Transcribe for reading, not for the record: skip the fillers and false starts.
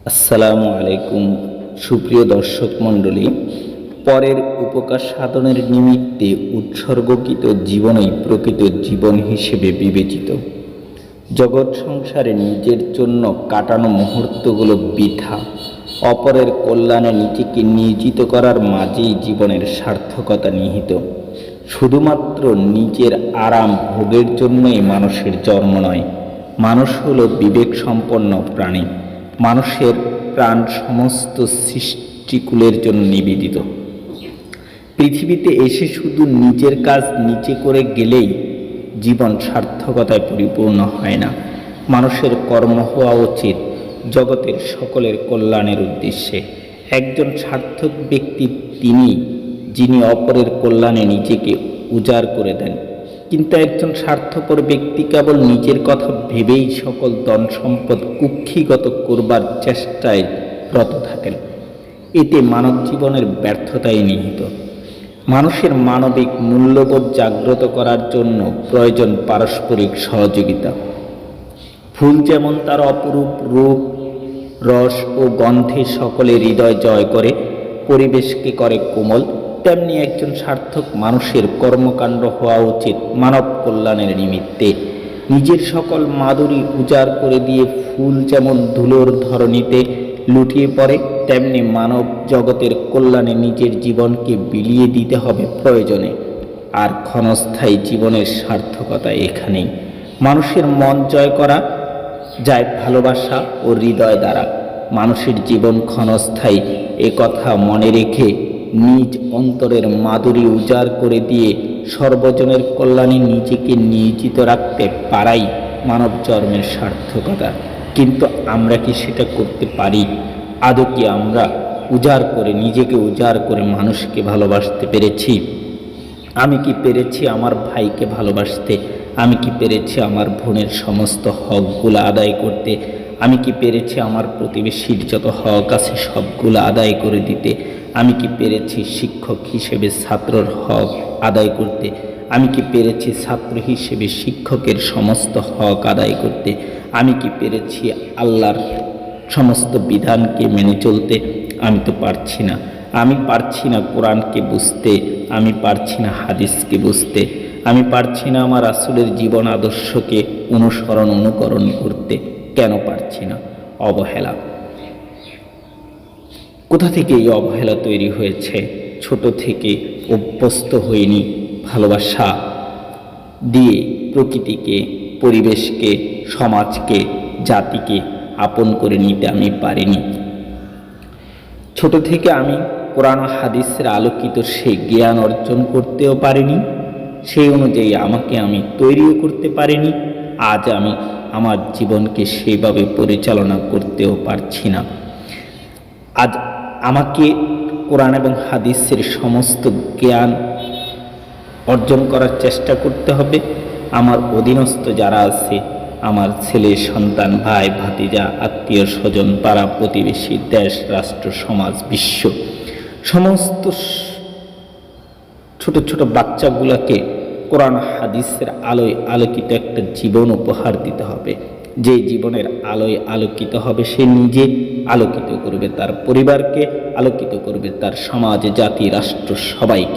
আসসালামু আলাইকুম। সুপ্রিয় দর্শক মণ্ডলী, পরের উপকার সাধনের নিমিত্তে উৎসর্গকৃত জীবনই প্রকৃত জীবন হিসেবে বিবেচিত। জগৎ সংসারে নিজের জন্য কাটানো মুহূর্তগুলো বৃথা, অপরের কল্যাণে নিজেকে নিয়োজিত করার মাঝেই জীবনের সার্থকতা নিহিত। শুধুমাত্র নিজের আরাম ভোগের জন্যই মানুষের জন্ম নয়, মানুষ হলো বিবেক সম্পন্ন প্রাণী। মানুষের প্রাণ সমস্ত সৃষ্টিকুলের জন্য নিবেদিত। পৃথিবীতে এসে শুধু নিজের কাজ নিজে করে গেলেই জীবন সার্থকতায় পরিপূর্ণ হয় না। মানুষের কর্ম হওয়া উচিত জগতের সকলের কল্যাণের উদ্দেশ্যে। একজন সার্থক ব্যক্তি তিনি, যিনি অপরের কল্যাণে নিজেকে উজাড় করে দেন। কিন্তু একজন স্বার্থপর ব্যক্তি কেবল নিজের কথা ভেবেই সকল ধন সম্পদ কুক্ষিগত করবার চেষ্টায় রত থাকেন। এতে মানব জীবনের ব্যর্থতাই নিহিত। মানুষের মানবিক মূল্যবোধ জাগ্রত করার জন্য প্রয়োজন পারস্পরিক সহযোগিতা। ফুল যেমন তার অপরূপ রূপ, রস ও গন্ধে সকলের হৃদয় জয় করে, পরিবেশকে করে কোমল, তেমনি একজন সার্থক মানুষের কর্মকাণ্ড হওয়া উচিত মানব কল্যাণের নিমিত্তে। নিজের সকল মাধুরী উজাড় করে দিয়ে ফুল যেমন ধুলোর ধরণীতে লুটিয়ে পড়ে, তেমনি মানব জগতের কল্যাণে নিজের জীবনকে বিলিয়ে দিতে হবে প্রয়োজনে। আর ক্ষণস্থায়ী জীবনের সার্থকতা এখানেই। মানুষের মন জয় করা যায় ভালোবাসা ও হৃদয় দ্বারা। মানুষের জীবন ক্ষণস্থায়ী, এ কথা মনে রেখে নিজ অন্তরের মাধুরী উজাড় করে দিয়ে সর্বজনের কল্যাণে নিজেকে নিয়োজিত রাখতে পারাই মানব জন্মের সার্থকতা। কিন্তু আমরা কি সেটা করতে পারি? আদৌ কি আমরা নিজেকে উজাড় করে মানুষকে ভালোবাসতে পেরেছি? আমি কি পেরেছি আমার ভাইকে ভালোবাসতে? আমি কি পেরেছি আমার বোনের সমস্ত হকগুলো আদায় করতে? আমি কি পেরেছি আমার প্রতিবেশীর যত হক আছে সবগুলো আদায় করে দিতে? আমি কি পেরেছি শিক্ষক হিসেবে ছাত্রর হক আদায় করতে? আমি কি পেরেছি ছাত্র হিসেবে শিক্ষকের সমস্ত হক আদায় করতে? আমি কি পেরেছি আল্লাহর সমস্ত বিধানকে মেনে চলতে? আমি তো পারছি না। আমি পারছি না কোরআনকে বুঝতে, আমি পারছি না হাদিসকে বুঝতে, আমি পারছি না আমার রাসূলের জীবন আদর্শকে অনুকরণ করতে। কেন পারছি না? অবহেলা। কোথা থেকে এই অবহেলা তৈরি হয়েছে? ছোট থেকে অভ্যস্ত হইনি ভালোবাসা দিয়ে প্রকৃতিকে, পরিবেশকে, সমাজকে, জাতিকে আপন করে নিতে আমি পারিনি। ছোট থেকে আমি কোরআন ও হাদিসের আলোকিত সেই জ্ঞান অর্জন করতেও পারিনি, সেই অনুযায়ী আমাকে আমি তৈরিও করতে পারিনি। আজ আমি আমার জীবনকে সেইভাবে পরিচালনা করতেও পারছি না। আজ আমাকে কোরআন এবং হাদিসের সমস্ত জ্ঞান অর্জন করার চেষ্টা করতে হবে। আমার অধীনস্থ যারা আছে, আমার ছেলে সন্তান, ভাই ভাতিজা, আত্মীয় স্বজন, পাড়া প্রতিবেশী, দেশ, রাষ্ট্র, সমাজ, বিশ্ব, সমস্ত ছোট ছোট বাচ্চাগুলোকে কোরআন হাদিসের আলোয় আলোকিত একটা জীবন উপহার দিতে হবে। যে জীবনের আলোয় আলোকিত হবে সে নিজে আলোকিত করবে তার পরিবারকে, আলোকিত করবে তার সমাজ, জাতি, রাষ্ট্র, সবাইকে।